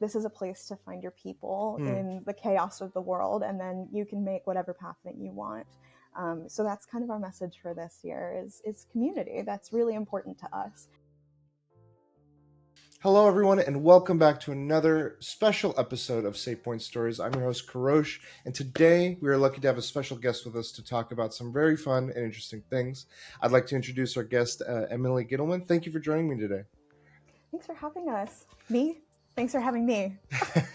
this is a place to find your people in the chaos of the world, and then you can make whatever path that you want. So that's kind of our message for this year is community. That's really important to us. Hello, everyone, and welcome back to another special episode of SavePoint Stories. I'm your host, Kurosh, and today we are lucky to have a special guest with us to talk about some very fun and interesting things. I'd like to introduce our guest, Emily Gitelman. Thank you for joining me today. Thanks for having us. Me? Thanks for having me.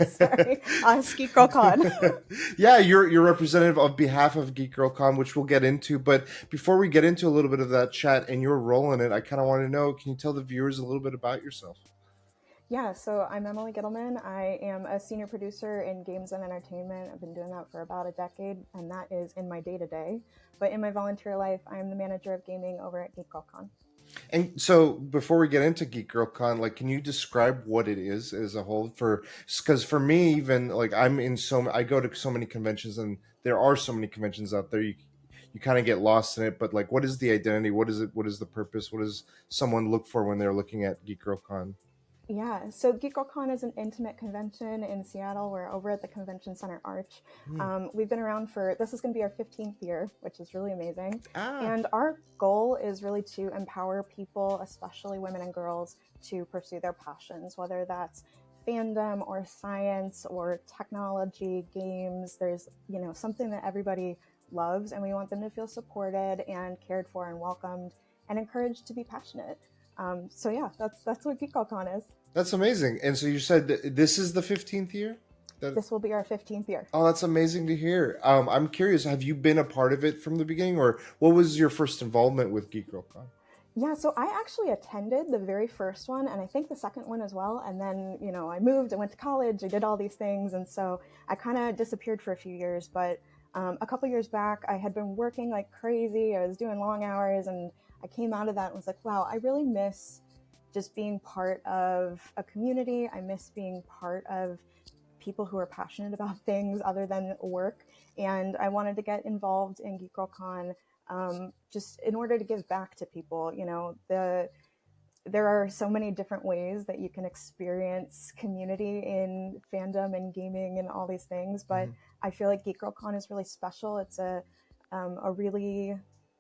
Sorry, GeekGirlCon. Yeah, you're representative on behalf of GeekGirlCon, which we'll get into. But before we get into a little bit of that chat and your role in it, I kind of want to know, can you tell the viewers a little bit about yourself? Yeah, so I'm Emily Gitelman. I am a senior producer in games and entertainment. I've been doing that for about a decade, and that is in my day-to-day. But in my volunteer life, I'm the manager of gaming over at GeekGirlCon. And so before we get into GeekGirlCon, like, can you describe what it is as a whole? Because for me, even like I go to so many conventions, and there are so many conventions out there. You kind of get lost in it, but like, what is the identity? What is it? What is the purpose? What does someone look for when they're looking at GeekGirlCon? Yeah, so GeekGirlCon is an intimate convention in Seattle. We're over at the Convention Center Arch. We've been around this is going to be our 15th year, which is really amazing. And our goal is really to empower people, especially women and girls, to pursue their passions, whether that's fandom or science or technology, games. There's, something that everybody loves, and we want them to feel supported and cared for and welcomed and encouraged to be passionate. So yeah, that's what GeekGirlCon is. That's amazing. And so you said that this is the 15th year? This will be our 15th year. Oh, that's amazing to hear. I'm curious, have you been a part of it from the beginning, or what was your first involvement with GeekGirlCon? Yeah, so I actually attended the very first one, and I think the second one as well. And then, I moved, I went to college, I did all these things. And so I kind of disappeared for a few years. But a couple years back, I had been working like crazy. I was doing long hours, and I came out of that and was like, wow, I really miss just being part of a community. I miss being part of people who are passionate about things other than work. And I wanted to get involved in GeekGirlCon just in order to give back to people. There are so many different ways that you can experience community in fandom and gaming and all these things. But I feel like GeekGirlCon is really special. It's a really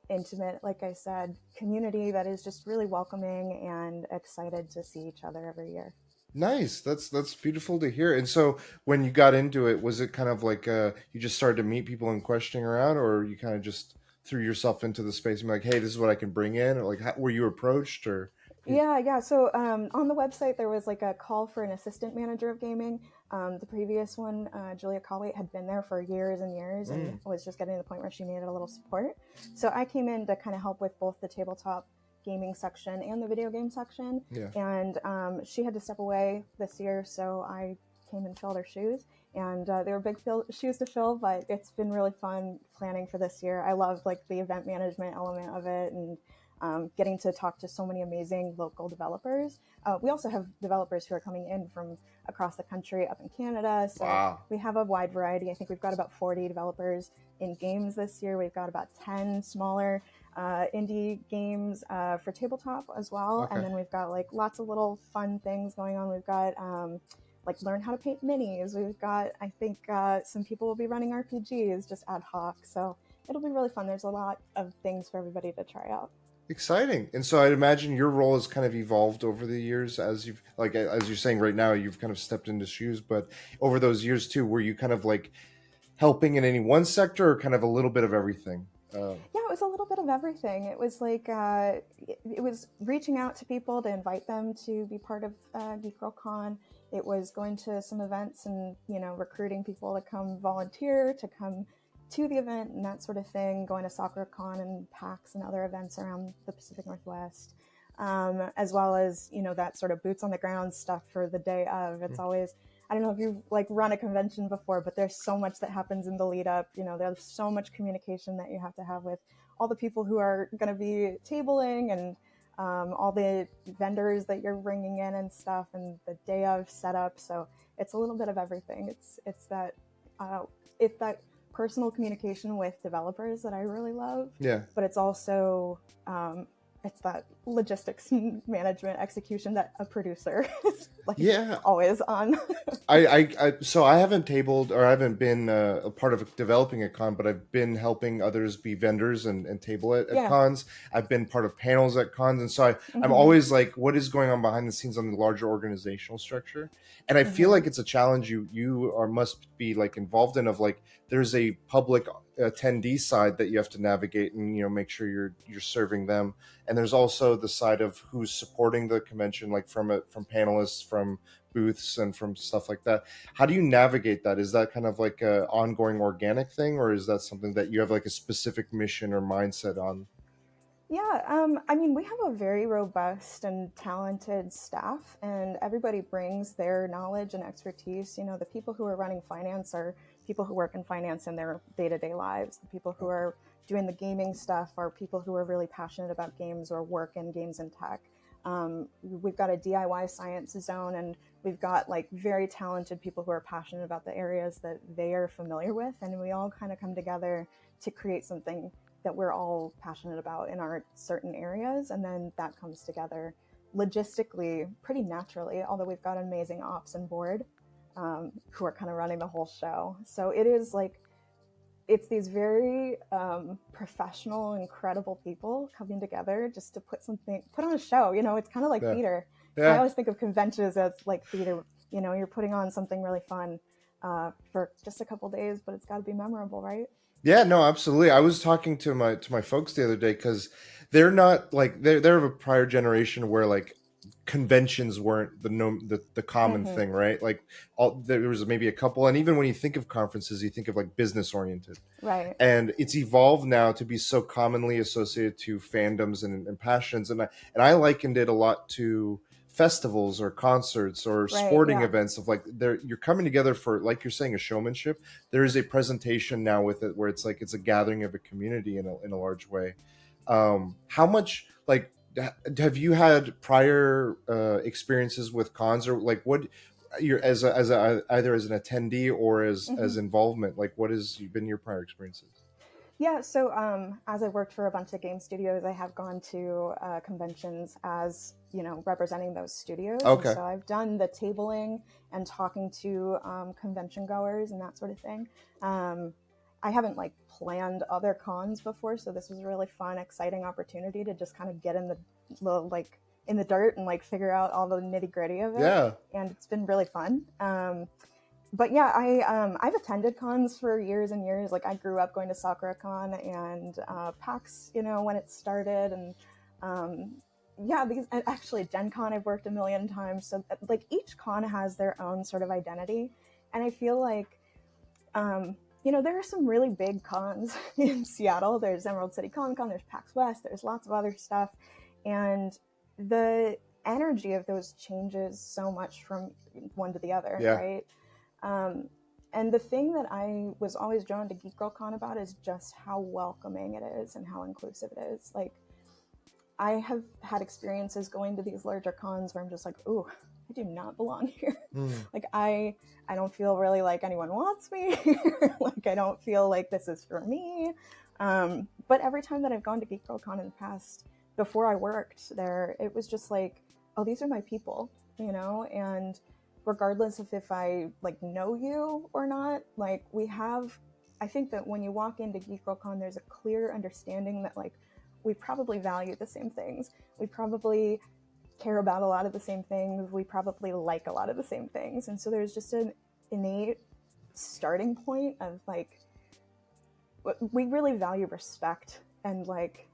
intimate, like I said, community that is just really welcoming and excited to see each other every year. Nice. That's beautiful to hear. And so when you got into it, was it kind of like you just started to meet people and questioning around, or you kind of just threw yourself into the space and be like, hey, this is what I can bring in? Or like, were you approached or? Yeah. So on the website, there was like a call for an assistant manager of gaming. The previous one, Julia Colway, had been there for years and years and was just getting to the point where she needed a little support. So I came in to kind of help with both the tabletop gaming section and the video game section. Yeah. And she had to step away this year, so I came and filled her shoes. And they were big shoes to fill, but it's been really fun planning for this year. I love like the event management element of it, and getting to talk to so many amazing local developers. We also have developers who are coming in from across the country, up in Canada. So wow. We have a wide variety. I think we've got about 40 developers in games this year. We've got about 10 smaller indie games for tabletop as well. Okay. And then we've got like lots of little fun things going on. We've got like learn how to paint minis. We've got, I think some people will be running RPGs just ad hoc. So it'll be really fun. There's a lot of things for everybody to try out. Exciting. And so I'd imagine your role has kind of evolved over the years as you're saying right now, you've kind of stepped into shoes, but over those years too, were you kind of like helping in any one sector or kind of a little bit of everything? Yeah, it was a little bit of everything. It was like, it was reaching out to people to invite them to be part of GeekGirlCon. It was going to some events and, recruiting people to come volunteer, to come to the event and that sort of thing, going to SoccerCon and PAX and other events around the Pacific Northwest, as well as, that sort of boots on the ground stuff for the day of. It's always, I don't know if you've like run a convention before, but there's so much that happens in the lead up. There's so much communication that you have to have with all the people who are going to be tabling and all the vendors that you're bringing in and stuff, and the day of setup. So it's a little bit of everything. It's that personal communication with developers that I really love. Yeah. But it's also it's that logistics management execution that a producer is like Yeah, always on. so I haven't tabled or I haven't been a part of developing a con, but I've been helping others be vendors and table it at Yeah. cons. I've been part of panels at cons, and so I'm Mm-hmm. always like, what is going on behind the scenes on the larger organizational structure? And I feel Mm-hmm. like it's a challenge you are must be like involved in, of like there's a public attendee side that you have to navigate and make sure you're serving them, and there's also the side of who's supporting the convention, like from panelists, from booths, and from stuff like that. How do you navigate that? Is that kind of like a ongoing organic thing, or is that something that you have like a specific mission or mindset on? Yeah, I mean, we have a very robust and talented staff, and everybody brings their knowledge and expertise. You know, the people who are running finance are people who work in finance in their day to day lives. The people who Okay. are doing the gaming stuff are people who are really passionate about games or work in games and tech. We've got a DIY science zone, and we've got like very talented people who are passionate about the areas that they are familiar with, and we all kind of come together to create something that we're all passionate about in our certain areas, and then that comes together logistically pretty naturally, although we've got amazing ops and board who are kind of running the whole show. So it is like it's these very professional, incredible people coming together just to put on a show. You know, it's kind of like Yeah. theater. I Yeah. always think of conventions as like theater. You know, you're putting on something really fun for just a couple days, but it's got to be memorable, right? Yeah, no, absolutely. I was talking to my folks the other day because they're not like they're of a prior generation where like conventions weren't the common Mm-hmm. thing, right? Like there was maybe a couple, and even when you think of conferences, you think of like business oriented, Right. and it's evolved now to be so commonly associated to fandoms and passions, and I likened it a lot to festivals or concerts or Right. sporting Yeah. events of like you're coming together for, like you're saying, a showmanship. There is a presentation now with it where it's like it's a gathering of a community in a large way. How much like have you had prior experiences with cons, or like what you're as a either as an attendee or Mm-hmm. as involvement, like what has been your prior experiences? Yeah, so as I worked for a bunch of game studios, I have gone to conventions as, you know, representing those studios. And Okay. so I've done the tabling and talking to convention goers and that sort of thing. Um, I haven't like planned other cons before, so this was a really fun, exciting opportunity to just kind of get in like in the dirt and like figure out all the nitty gritty of it. Yeah. And it's been really fun. But yeah, I've attended cons for years and years. Like I grew up going to SakuraCon and PAX, you know, when it started, and um, yeah, these and actually Gen Con I've worked a million times. So like each con has their own sort of identity, and I feel like you know, there are some really big cons in Seattle. There's Emerald City Comic Con, there's PAX West, there's lots of other stuff, and the energy of those changes so much from one to the other, Yeah. right? Um, and the thing that I was always drawn to GeekGirlCon about is just how welcoming it is and how inclusive it is. Like, I have had experiences going to these larger cons where I'm just like, ooh, I do not belong here. Mm. Like, I don't feel really like anyone wants me. Like, I don't feel like this is for me. But every time that I've gone to GeekGirlCon in the past, before I worked there, it was just like, oh, these are my people, you know, and regardless of if I like know you or not, like we have, I think that when you walk into GeekGirlCon, there's a clear understanding that like we probably value the same things. We probably care about a lot of the same things. We probably like a lot of the same things. And so there's just an innate starting point of like, we really value respect and like,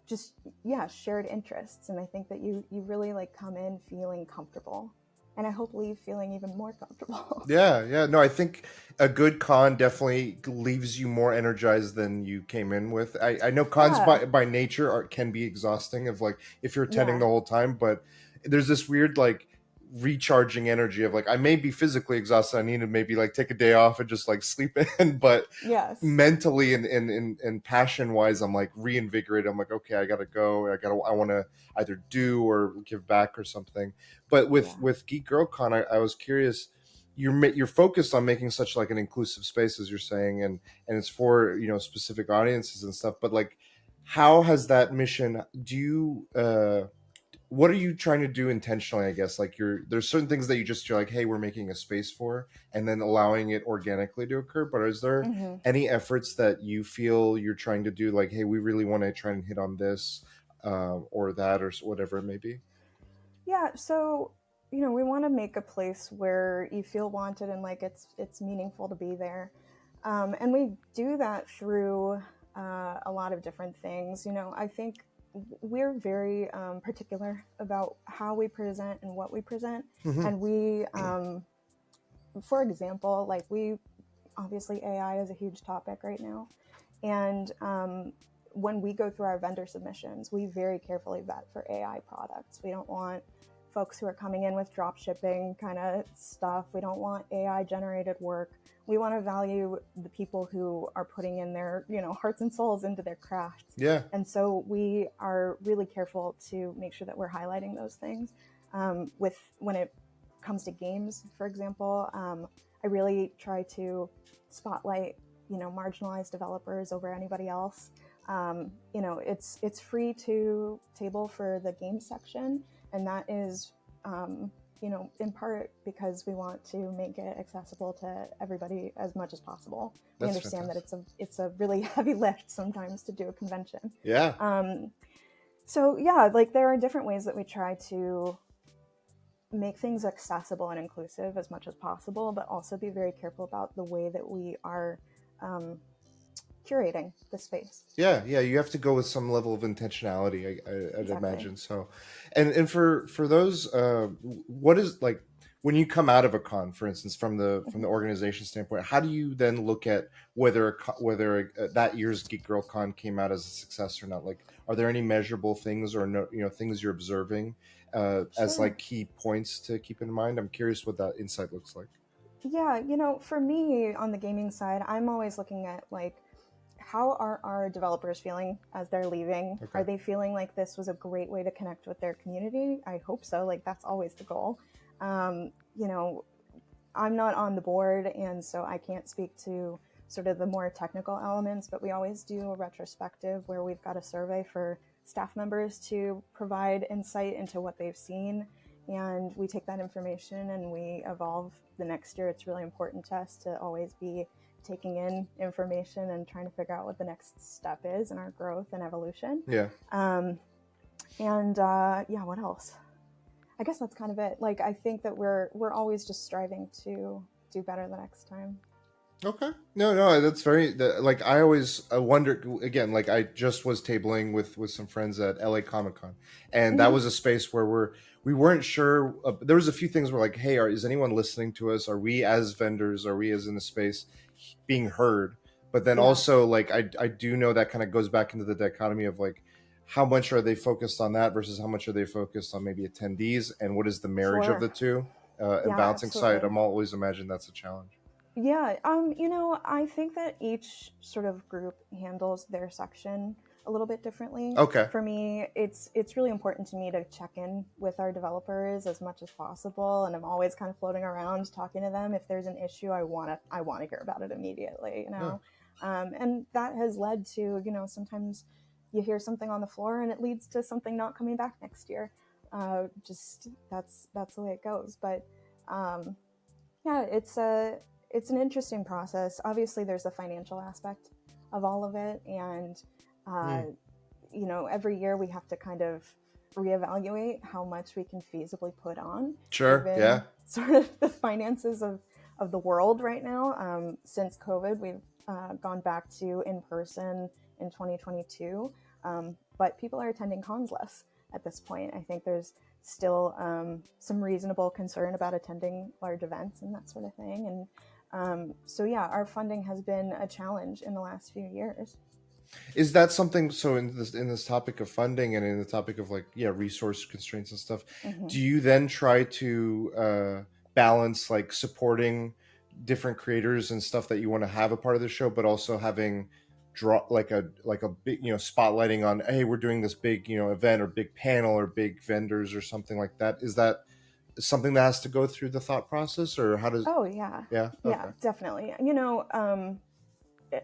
just yeah, shared interests. And I think that you really like come in feeling comfortable, and I hope leave feeling even more comfortable. Yeah, yeah. No, I think a good con definitely leaves you more energized than you came in with. I know cons Yeah. by nature can be exhausting, of like if you're attending Yeah. the whole time, but there's this weird like recharging energy of like I may be physically exhausted. I need to maybe like take a day off and just like sleep in, but Yes. mentally and passion wise, I'm like reinvigorated. I'm like, okay, I gotta go. I want to either do or give back or something. But with Yeah. with Geek Girl Con, I was curious. You're focused on making such like an inclusive space, as you're saying, and it's for specific audiences and stuff. But like, how has that mission, do you what are you trying to do intentionally, I guess? Like, there's certain things that you're like, hey, we're making a space for, and then allowing it organically to occur, but is there Hmm. any efforts that you feel you're trying to do, like, hey, we really want to try and hit on this, or that, or whatever it may be? Yeah, so we want to make a place where you feel wanted and like it's meaningful to be there, and we do that through a lot of different things. I think we're very particular about how we present and what we present, Mm-hmm. and we, for example, like we obviously AI is a huge topic right now, and when we go through our vendor submissions, we very carefully vet for AI products. We don't want folks who are coming in with drop shipping kind of stuff. We don't want AI generated work. We want to value the people who are putting in their, hearts and souls into their crafts. Yeah. And so we are really careful to make sure that we're highlighting those things. With when it comes to games, for example, I really try to spotlight marginalized developers over anybody else. It's free to table for the game section, and that is in part because we want to make it accessible to everybody as much as possible. We That's understand fantastic. that it's a really heavy lift sometimes to do a convention. Yeah. So yeah, like there are different ways that we try to make things accessible and inclusive as much as possible, but also be very careful about the way that we are um, curating the space. Yeah, you have to go with some level of intentionality, I'd Exactly. imagine. So, and for those, what is, like, when you come out of a con, for instance, from the Mm-hmm. organization standpoint, how do you then look at whether that year's Geek Girl Con came out as a success or not? Like, are there any measurable things, or no, things you're observing as Sure. like key points to keep in mind? I'm curious what that insight looks like. Yeah, for me on the gaming side, I'm always looking at like how are our developers feeling as they're leaving? Okay. Are they feeling like this was a great way to connect with their community? I hope so. Like that's always the goal. Um, you know, I'm not on the board, and so I can't speak to sort of the more technical elements, but we always do a retrospective where we've got a survey for staff members to provide insight into what they've seen. And we take that information and we evolve the next year. It's really important to us to always be taking in information and trying to figure out what the next step is in our growth and evolution. Yeah. Um, and yeah, what else? I guess that's kind of it. Like I think that we're always just striving to do better the next time. Okay. No, that's like, I wonder, again, like, I just was tabling with some friends at LA Comic Con, and that Mm-hmm. was a space where we weren't sure. There was a few things where, like, hey, is anyone listening to us? Are we as vendors? Are we as in the space being heard? But then Yeah, also, like, I do know that kind of goes back into the dichotomy of, like, how much are they focused on that versus how much are they focused on maybe attendees, and what is the marriage of sure. the two, and Yeah, balancing side. absolutely. I'm always imagine that's a challenge. Yeah, I think that each sort of group handles their section a little bit differently. Okay. For me, it's really important to me to check in with our developers as much as possible, and I'm always kind of floating around talking to them. If there's an issue, I want to hear about it immediately, Yeah. and that has led to sometimes you hear something on the floor and it leads to something not coming back next year. Just that's the way it goes, but. Um, yeah, it's an interesting process. Obviously, there's the financial aspect of all of it, and uh, Hmm. every year we have to kind of reevaluate how much we can feasibly put on, Sure. given Yeah. sort of the finances of the world right now. Since COVID, we've gone back to in person in 2022, but people are attending cons less at this point. I think there's still some reasonable concern about attending large events and that sort of thing. And so, yeah, our funding has been a challenge in the last few years. Is that something? So in this topic of funding, and in the topic of, like, yeah, resource constraints and stuff, Mm-hmm. do you then try to balance, like, supporting different creators and stuff that you want to have a part of the show, but also having draw like a big, spotlighting on, hey, we're doing this big, event, or big panel, or big vendors, or something like that? Is that something that has to go through the thought process, or how does? Oh, yeah. Yeah. Yeah, Okay. definitely.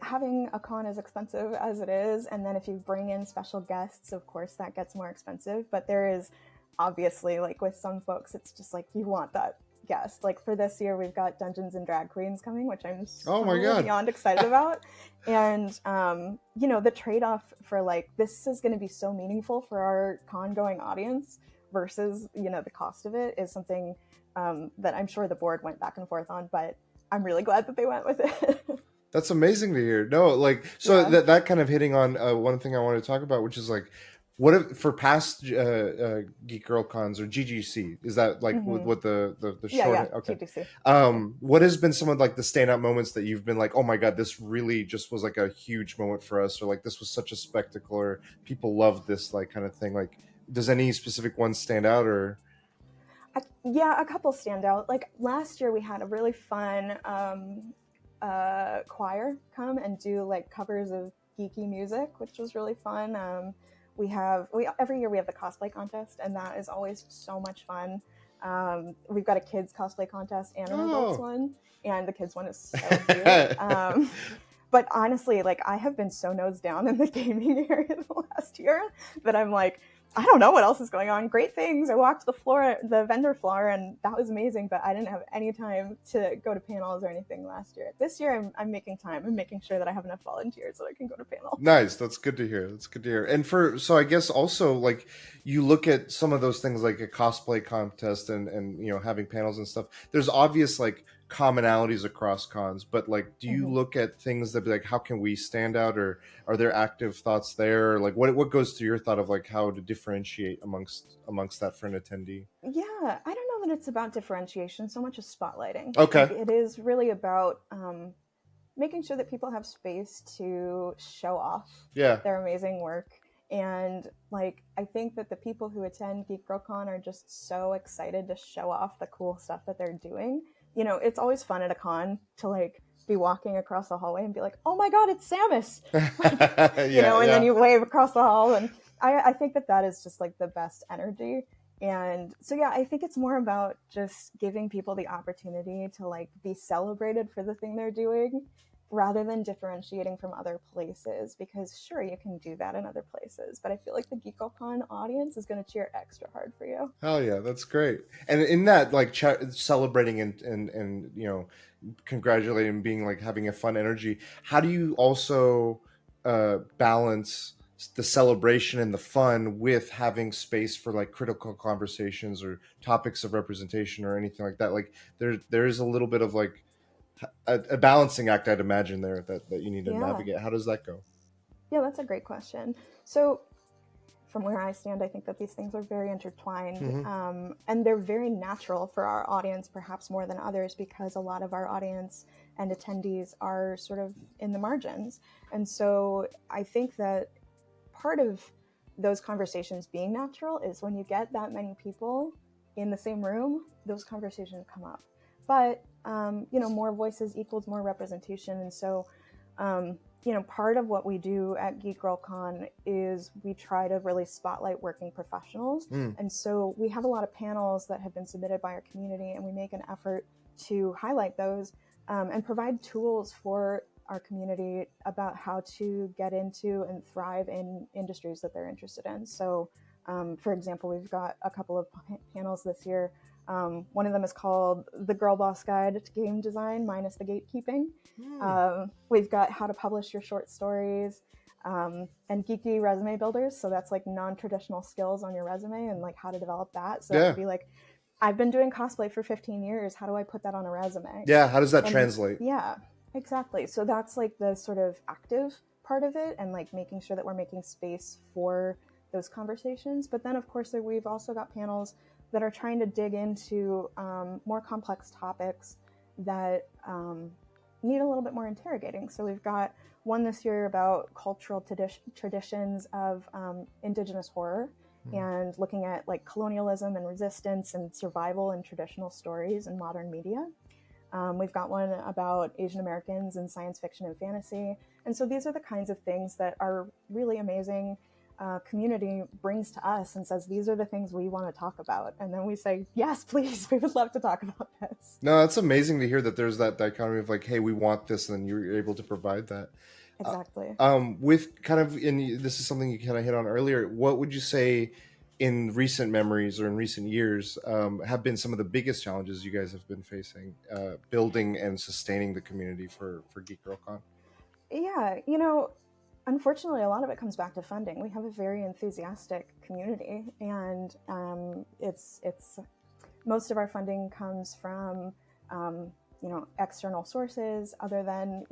having a con is expensive as it is, and then if you bring in special guests, of course that gets more expensive. But there is obviously, like with some folks, it's just like you want that guest. Like for this year, we've got Dungeons and Drag Queens coming, which I'm Oh so my God. beyond excited about. And the trade-off for like, this is going to be so meaningful for our con going audience versus the cost of it is something that I'm sure the board went back and forth on, but I'm really glad that they went with it. That's amazing to hear. No, like, so that kind of hitting on one thing I wanted to talk about, which is like, what if for past Geek Girl Cons or GGC, is that like what the short? Okay. GGC. What has been some of like the standout moments that you've been like, oh my God, this really just was like a huge moment for us, or like this was such a spectacle, or people loved this, like kind of thing. Like, does any specific one stand out, or? Yeah, a couple stand out. Like last year we had a really fun choir come and do like covers of geeky music, which was really fun. Every year we have the cosplay contest, and that is always so much fun. We've got a kids cosplay contest and an adults one, and the kids one is so cute. But honestly, like I have been so nosed down in the gaming area the last year that I'm like, I don't know what else is going on. Great things. I walked the vendor floor, and that was amazing, but I didn't have any time to go to panels or anything last year. This year, I'm making time. I'm making sure that I have enough volunteers so I can go to panels. Nice. That's good to hear. And so I guess also like you look at some of those things like a cosplay contest and having panels and stuff. There's obvious like commonalities across cons, but like do you look at things that be like, how can we stand out, or are there active thoughts there? Like what goes through your thought of like how to differentiate amongst that for an attendee? Yeah, I don't know that it's about differentiation so much as spotlighting. Okay. Like, it is really about making sure that people have space to show off their amazing work. And like, I think that the people who attend GeekGirlCon are just so excited to show off the cool stuff that they're doing. It's always fun at a con to like be walking across the hallway and be like, oh my God, it's Samus. Then you wave across the hall. And I think that is just like the best energy. And so, yeah, I think it's more about just giving people the opportunity to like be celebrated for the thing they're doing rather than differentiating from other places, because sure, you can do that in other places, but I feel like the GeekGirlCon audience is going to cheer extra hard for you. Hell yeah, that's great. And in that, like celebrating and congratulating and being like having a fun energy, how do you also balance the celebration and the fun with having space for like critical conversations or topics of representation or anything like that? Like there is a little bit of like a balancing act, I'd imagine, there that you need to navigate. How does that go? Yeah, that's a great question. So from where I stand, I think that these things are very intertwined, and they're very natural for our audience, perhaps more than others, because a lot of our audience and attendees are sort of in the margins. And so I think that part of those conversations being natural is when you get that many people in the same room, those conversations come up. But more voices equals more representation. And so, part of what we do at GeekGirlCon is we try to really spotlight working professionals. And so we have a lot of panels that have been submitted by our community, and we make an effort to highlight those and provide tools for our community about how to get into and thrive in industries that they're interested in. So, for example, we've got a couple of panels this year. One of them is called The Girl Boss Guide to Game Design minus the Gatekeeping. We've got How to Publish Your Short Stories and Geeky Resume Builders. So that's like non-traditional skills on your resume and like how to develop that. So that would be like, I've been doing cosplay for 15 years. How do I put that on a resume? Yeah, how does that translate? Yeah, exactly. So that's like the sort of active part of it, and like making sure that we're making space for those conversations. But then, of course, we've also got panels that are trying to dig into more complex topics that need a little bit more interrogating. So we've got one this year about cultural traditions of Indigenous horror, and looking at like colonialism and resistance and survival in traditional stories and modern media. We've got one about Asian Americans in science fiction and fantasy. And so these are the kinds of things that are really amazing community brings to us and says, these are the things we want to talk about. And then we say, yes, please, we would love to talk about this. No, it's amazing to hear that there's that dichotomy of like, hey, we want this, and then you're able to provide that. Exactly. With kind of, and this is something you kind of hit on earlier, what would you say in recent memories or in recent years have been some of the biggest challenges you guys have been facing building and sustaining the community for GeekGirlCon? Yeah, unfortunately, a lot of it comes back to funding. We have a very enthusiastic community, and it's most of our funding comes from external sources other than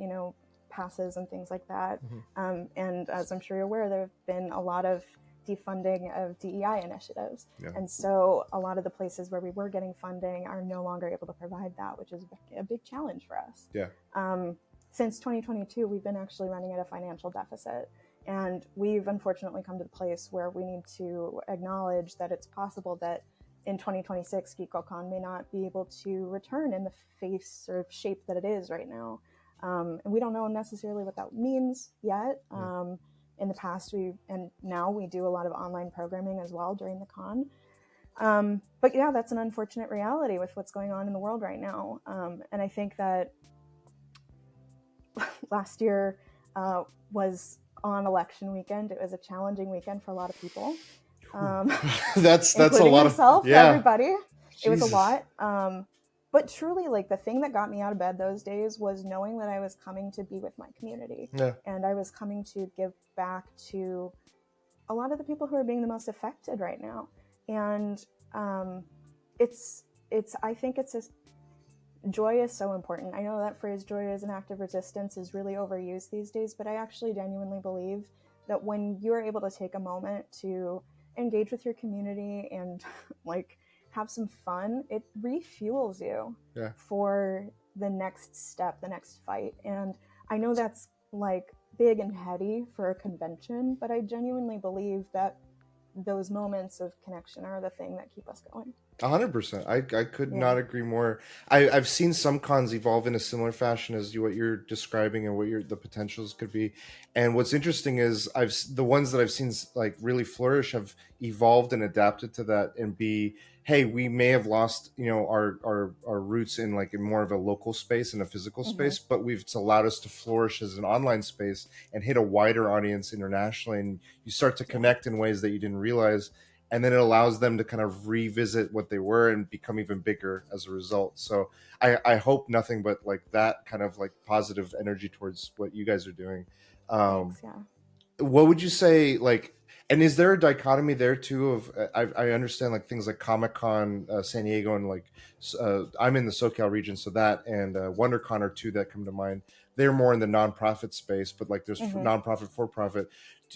passes and things like that. Mm-hmm. And as I'm sure you're aware, there have been a lot of defunding of DEI initiatives. Yeah. And so a lot of the places where we were getting funding are no longer able to provide that, which is a big challenge for us. Yeah. Since 2022, we've been actually running at a financial deficit. And we've unfortunately come to the place where we need to acknowledge that it's possible that in 2026, GeekGirlCon may not be able to return in the face or shape that it is right now. And we don't know necessarily what that means yet. In the past, now we do a lot of online programming as well during the con. But yeah, that's an unfortunate reality with what's going on in the world right now. And I think that last year was on election weekend. It was a challenging weekend for a lot of people. That's a lot myself, of, yeah. Everybody. Jesus. It was a lot. But truly, like, the thing that got me out of bed those days was knowing that I was coming to be with my community. Yeah. And I was coming to give back to a lot of the people who are being the most affected right now. And I think joy is so important. I know that phrase, joy is an act of resistance, is really overused these days, but I actually genuinely believe that when you're able to take a moment to engage with your community and like have some fun, it refuels you for the next step, the next fight. And I know that's like big and heady for a convention, but I genuinely believe that those moments of connection are the thing that keep us going. 100%. I could not agree more. I've seen some cons evolve in a similar fashion as what you're describing and what the potentials could be. And what's interesting is the ones that I've seen like really flourish have evolved and adapted to that and be, hey, we may have lost our roots in like in more of a local space and a physical space, but it's allowed us to flourish as an online space and hit a wider audience internationally, and you start to connect in ways that you didn't realize. And then it allows them to kind of revisit what they were and become even bigger as a result. So I hope nothing but like that kind of like positive energy towards what you guys are doing. Thanks, What would you say, like, and is there a dichotomy there too of, I understand like things like Comic-Con, San Diego, and like, I'm in the SoCal region, so that and WonderCon are two that come to mind. They're more in the nonprofit space, but like there's nonprofit, for-profit.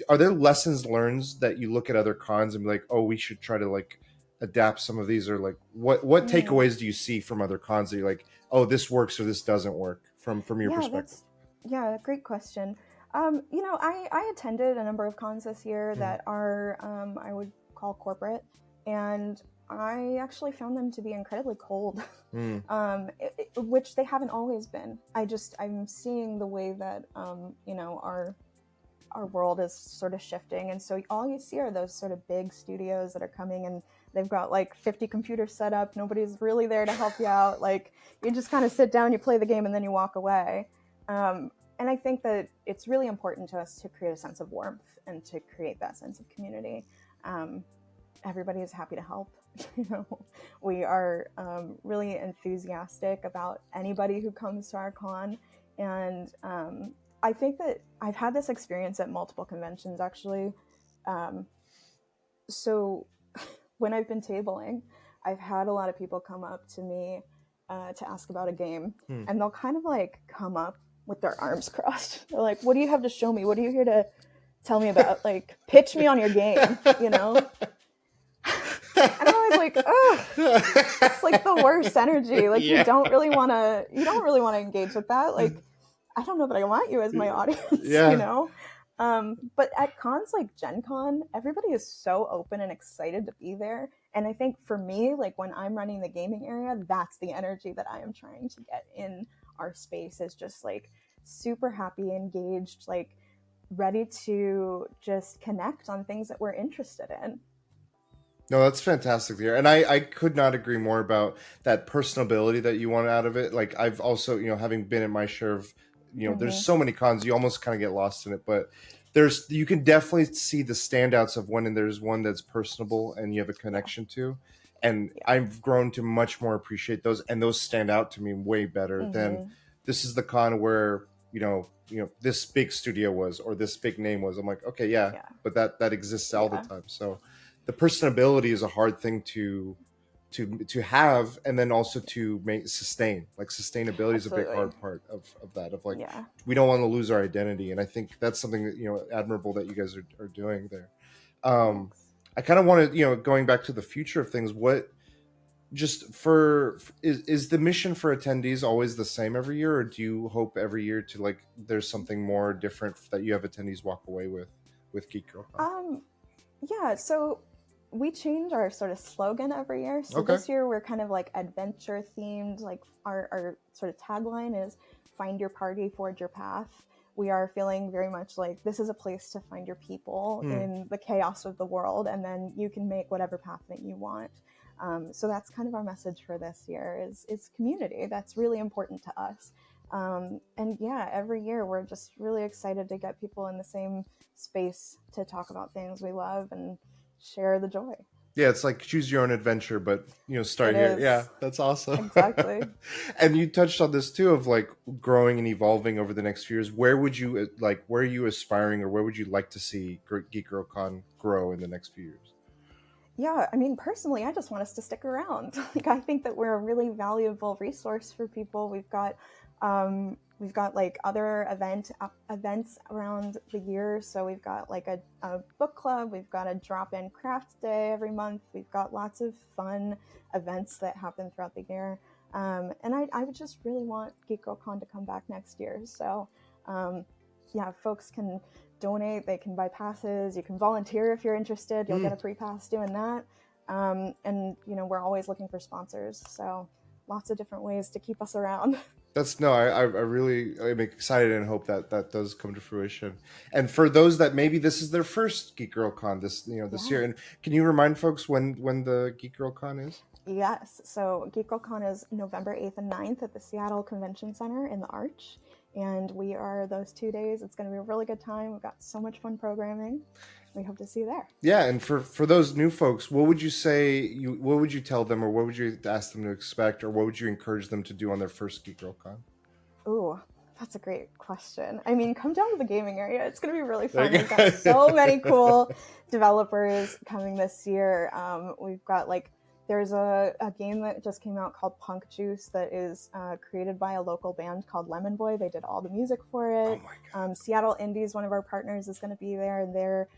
Are there lessons learned that you look at other cons and be like, oh, we should try to like adapt some of these, or like what takeaways do you see from other cons that you're like, oh, this works or this doesn't work from your perspective? Great question. I attended a number of cons this year that are I would call corporate, and I actually found them to be incredibly cold, which they haven't always been. I'm seeing the way that our world is sort of shifting, and so all you see are those sort of big studios that are coming, and they've got like 50 computers set up. Nobody's really there to help you out. Like, you just kind of sit down, you play the game, and then you walk away. And I think that it's really important to us to create a sense of warmth and to create that sense of community. Everybody is happy to help. We are really enthusiastic about anybody who comes to our con, and I think that I've had this experience at multiple conventions, actually. So when I've been tabling, I've had a lot of people come up to me to ask about a game, and they'll kind of like come up with their arms crossed. They're like, what do you have to show me? What are you here to tell me about? Like, pitch me on your game, And I'm always like, oh, it's like the worst energy. Like, you don't really want to engage with that. Like, I don't know that I want you as my audience, But at cons like Gen Con, everybody is so open and excited to be there. And I think for me, like when I'm running the gaming area, that's the energy that I am trying to get in our space, is just like super happy, engaged, like ready to just connect on things that we're interested in. No, that's fantastic to hear. And I could not agree more about that personability that you want out of it. Like I've also, having been in my share of, there's so many cons, you almost kind of get lost in it. But you can definitely see the standouts of when there's one that's personable and you have a connection to. And I've grown to much more appreciate those. And those stand out to me way better than this is the con where, this big studio was, or this big name was. I'm like, okay, yeah. But that exists all the time. So the personability is a hard thing to have, and then also to sustain. Like sustainability is a big hard part of that, of like we don't want to lose our identity, and I think that's something that admirable that you guys are doing there. I kind of wanted, going back to the future of things, what just is the mission for attendees always the same every year, or do you hope every year to like there's something more different that you have attendees walk away with GeekGirlCon? Yeah, so we change our sort of slogan every year. So this year we're kind of like adventure themed. Like our sort of tagline is find your party, forge your path. We are feeling very much like this is a place to find your people in the chaos of the world, and then you can make whatever path that you want. So that's kind of our message for this year is community. That's really important to us. And yeah, every year we're just really excited to get people in the same space to talk about things we love and share the joy. Yeah, it's like choose your own adventure, but start here. Yeah, that's awesome. Exactly. And you touched on this too, of like growing and evolving over the next few years. Where are you aspiring, or where would you like to see GeekGirlCon grow in the next few years? Yeah, I mean, personally, I just want us to stick around. Like, I think that we're a really valuable resource for people. We've got like other events around the year. So we've got like a book club. We've got a drop-in craft day every month. We've got lots of fun events that happen throughout the year. And I would just really want GeekGirlCon to come back next year. So yeah, folks can donate, they can buy passes, you can volunteer if you're interested, you'll get a free pass doing that. And we're always looking for sponsors, so lots of different ways to keep us around. I really am excited and hope that does come to fruition. And for those that maybe this is their first GeekGirlCon this year, and can you remind folks when the GeekGirlCon is? Yes, so GeekGirlCon is November 8th and 9th at the Seattle Convention Center in the Arch. And we are those 2 days. It's going to be a really good time. We've got so much fun programming. We hope to see you there. Yeah, and for those new folks, what would you say? What would you tell them, or what would you ask them to expect, or what would you encourage them to do on their first GeekGirlCon? Ooh, that's a great question. I mean, come down to the gaming area. It's going to be really fun. We've got so many cool developers coming this year. We've got there's a game that just came out called Punk Juice that is created by a local band called Lemon Boy. They did all the music for it. Oh my God. Seattle Indies, one of our partners, is going to be there. They're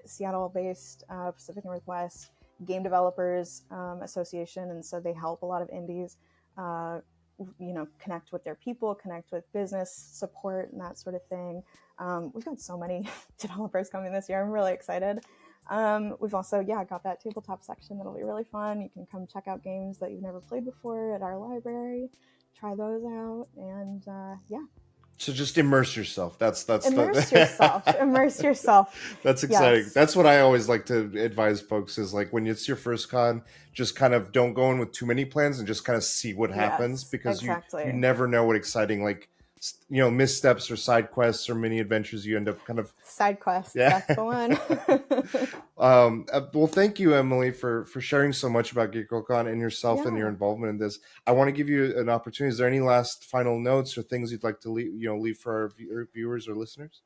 Seattle-based Pacific Northwest Game Developers Association, and so they help a lot of indies connect with their people, connect with business support and that sort of thing. We've got so many developers coming this year. I'm really excited. We've also, got that tabletop section that'll be really fun. You can come check out games that you've never played before at our library, try those out, and So just immerse yourself. Immerse yourself. That's exciting. Yes. That's what I always like to advise folks is like when it's your first con, just kind of don't go in with too many plans and just kind of see what happens, because you never know what exciting missteps or side quests or mini adventures you end up kind of side quests. Yeah. That's the one. Well, thank you, Emily, for sharing so much about GeekGirlCon and yourself and your involvement in this. I want to give you an opportunity. Is there any last final notes or things you'd like to leave for our viewers or listeners?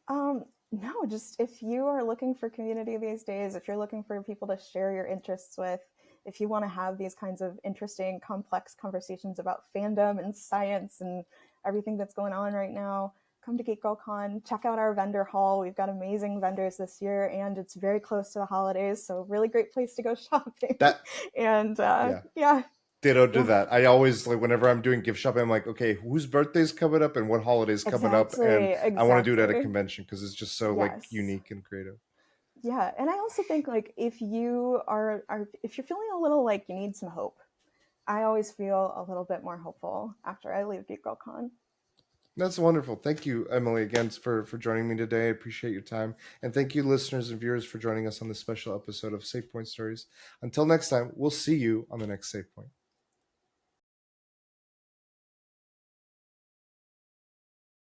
No, just if you are looking for community these days, if you're looking for people to share your interests with, if you want to have these kinds of interesting, complex conversations about fandom and science and everything that's going on right now, come to GeekGirlCon, check out our vendor hall. We've got amazing vendors this year, and it's very close to the holidays, so really great place to go shopping. Ditto to that. I always, whenever I'm doing gift shopping, I'm like, okay, whose birthday's coming up and what holiday's coming up, and I want to do it at a convention because it's just so unique and creative. Yeah, and I also think if you if you're feeling a little like you need some hope, I always feel a little bit more hopeful after I leave GeekGirlCon. That's wonderful. Thank you, Emily, again for joining me today. I appreciate your time. And thank you, listeners and viewers, for joining us on this special episode of SavePoint Stories. Until next time, we'll see you on the next SavePoint.